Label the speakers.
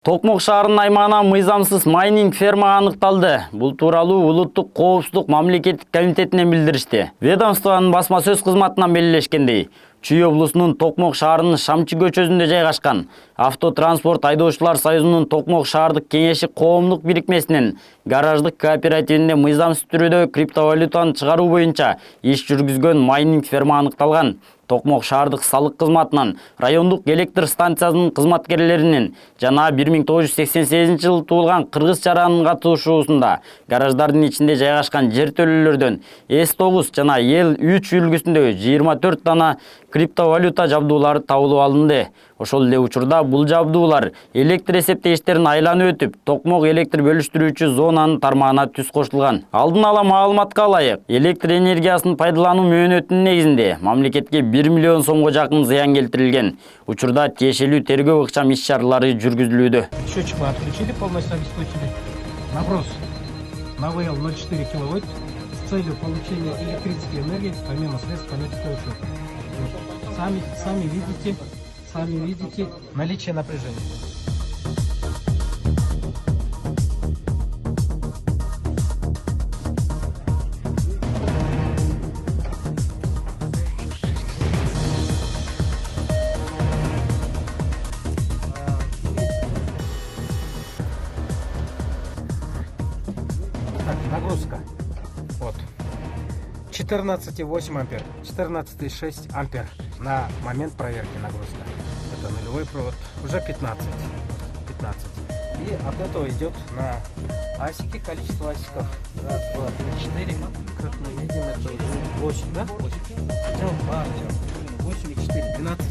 Speaker 1: Токмок шаарынын аймагынан мыйзамсыз майнинг ферма аныкталды. Бул тууралуу Улуттук коопсуздук мамлекеттик комитетинен билдиришти. Ведомствонун басма сөз кызматынан белгилешкендей, Чүй облусунун Токмок шаарынын Шамчы көчөсүндө жайгашкан Автотранспорт айдоочулар союзунун Токмок шаардык кеңеши коомдук бирикмесинин гараждык кооперативинде мыйзамсыз түрдө криптовалютаны чыгаруу боюнча иш жүргүзгөн майнинг ферма аныкталган. Токмок шаардык салык кызматынан райондук электр станциясынын кызматкерлеринин жана 1988 жылы туулган кыргыз чаранын катышуусунда гараждардын ичинде жайгашкан жертөлөлөрдөн S9 жана L3 үлгүсүндөгү 24 дана криптовалюта жабдуулары табылып алынды. Ошол эле учурда бул жабдуулар электр эсептегичтерин айланып өтүп, Токмок электр бөлүштүрүүчү зонанын тармагына түз кошулган. Алдын ала маалыматка ылайык, электр энергиясын пайдалануу мөөнөтүнүн негизинде мамлекетке 1 миллион сомго жакын зыян келтирилген. Учурда тиешелүү тергөө ыкчам иш-чаралары жүргүзүлүүдө.
Speaker 2: Счетчик мы отключили, полностью обесточили. Наброс на ВЛ 0,4 киловатт с целью получения электрической энергии помимо средств коммерческого счета. Сами видите наличие напряжения. Так, нагрузка. Вот. 14,8 ампер, 14,6 ампер на момент проверки нагрузка. Это нулевой провод. Уже 15. И от этого идет на асики количество асиков. Раз, два, три, 4. Как мы видим, это уже 8, да? 8. 8 и 4, 12.